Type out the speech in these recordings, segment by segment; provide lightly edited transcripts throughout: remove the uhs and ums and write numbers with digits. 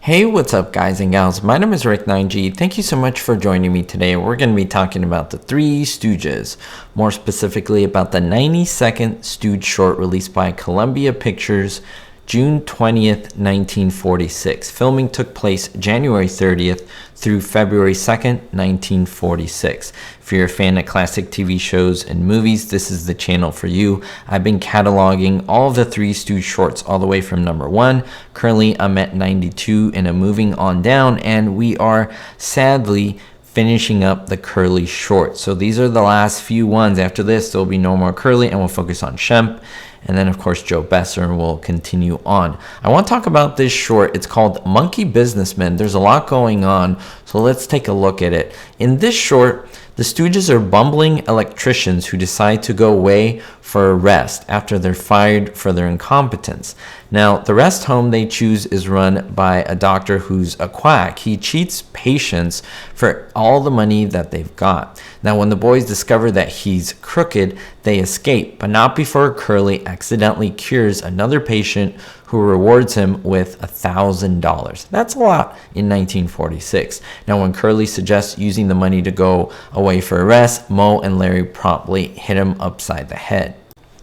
Hey, what's up guys and gals? My name is Rick 9G. Thank you so much for joining me today. We're going to be talking about the Three Stooges, more specifically about the 90-second Stooge short released by Columbia Pictures June 20th, 1946. Filming took place January 30th through February 2nd, 1946. If you're a fan of classic TV shows and movies, this is the channel for you. I've been cataloging all of the Three Stooge shorts all the way from number 1. Currently, I'm at 92 and I'm moving on down, and we are sadly finishing up the Curly short. So these are the last few ones. After this, there'll be no more Curly and we'll focus on Shemp. And then, of course, Joe Besser will continue on. I want to talk about this short. It's called Monkey Businessman. There's a lot going on, so let's take a look at it. In this short, the Stooges are bumbling electricians who decide to go away for a rest after they're fired for their incompetence. Now, the rest home they choose is run by a doctor who's a quack. He cheats patients for all the money that they've got. Now, when the boys discover that he's crooked, they escape, but not before Curly accidentally cures another patient who rewards him with $1,000. That's a lot in 1946. Now, when Curly suggests using the money to go away for a rest, Moe and Larry promptly hit him upside the head.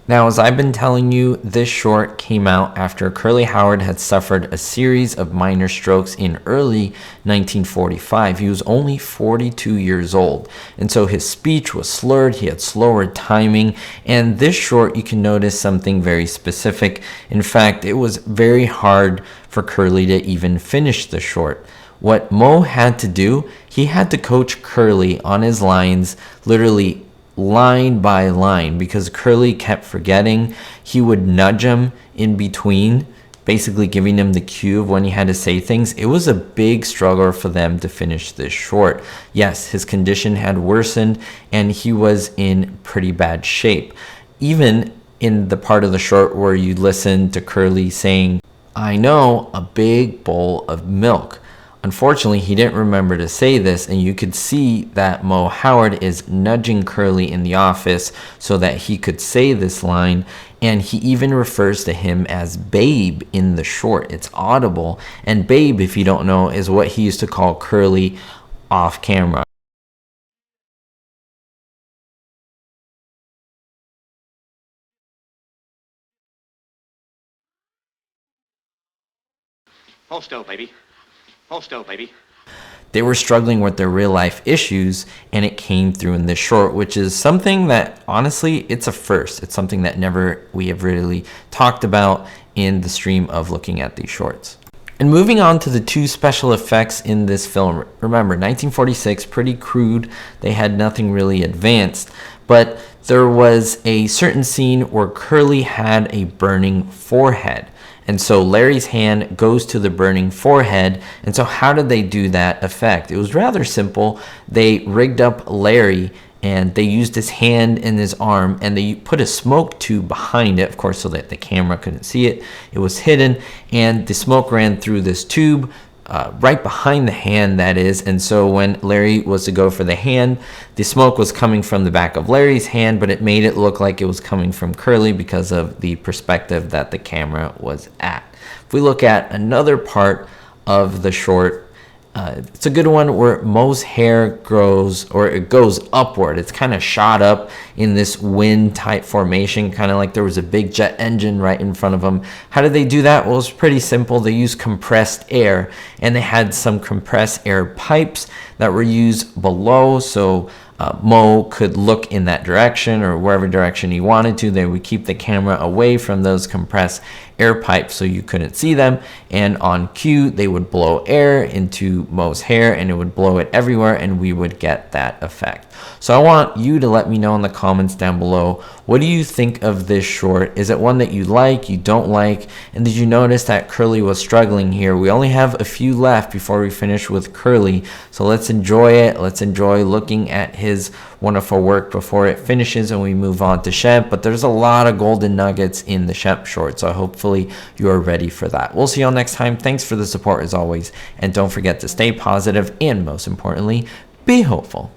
Now, as I've been telling you, this short came out after Curly Howard had suffered a series of minor strokes in early 1945. He was only 42 years old, and so his speech was slurred, he had slower timing, and this short, you can notice something very specific. In fact, it was very hard for Curly to even finish the short. What Moe had to do, he had to coach Curly on his lines, literally line by line, because Curly kept forgetting. He would nudge him in between, basically giving him the cue of when he had to say things. It was a big struggle for them to finish this short. Yes, his condition had worsened and he was in pretty bad shape. Even in the part of the short where you listen to Curly saying, "I know, a big bowl of milk." Unfortunately, he didn't remember to say this, and you could see that Moe Howard is nudging Curly in the office so that he could say this line, and he even refers to him as Babe in the short. It's audible, and Babe, if you don't know, is what he used to call Curly off camera. Hold still, baby. Hold still, baby. They were struggling with their real life issues, and it came through in this short, which is something that honestly, it's a first. It's something that never we have really talked about in the stream of looking at these shorts. And moving on to the two special effects in this film. Remember, 1946, pretty crude. They had nothing really advanced, but there was a certain scene where Curly had a burning forehead. And so Larry's hand goes to the burning forehead. And so how did they do that effect? It was rather simple. They rigged up Larry and they used his hand and his arm, and they put a smoke tube behind it, of course, so that the camera couldn't see it. It was hidden, and the smoke ran through this tube, right behind the hand, that is. And so when Larry was to go for the hand, the smoke was coming from the back of Larry's hand, but it made it look like it was coming from Curly because of the perspective that the camera was at. If we look at another part of the short, it's a good one where Moe's hair grows, or it goes upward. It's kind of shot up in this wind type formation, kind of like there was a big jet engine right in front of them. How did they do that? Well, it's pretty simple. They used compressed air, and they had some compressed air pipes that were used below, so Moe could look in that direction or wherever direction he wanted to. They would keep the camera away from those compressed air pipes so you couldn't see them, and on cue they would blow air into Moe's hair and it would blow it everywhere, and we would get that effect. So I want you to let me know in the comments down below, what do you think of this short? Is it one that you like, you don't like? And did you notice that Curly was struggling here? We only have a few left before we finish with Curly, so let's enjoy it. Let's enjoy looking at his wonderful work before it finishes and we move on to Shemp. But there's a lot of golden nuggets in the Shemp short, so hopefully you are ready for that. We'll see you all next time. Thanks for the support as always, and don't forget to stay positive and most importantly, be hopeful.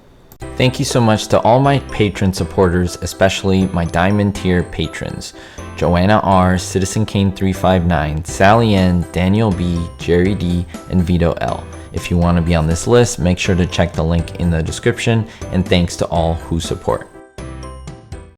Thank you so much to all my patron supporters, especially my diamond tier patrons: Joanna R, Citizen Kane 359, Sally N, Daniel B, Jerry D, and Vito L. If you want to be on this list, make sure to check the link in the description, and thanks to all who support.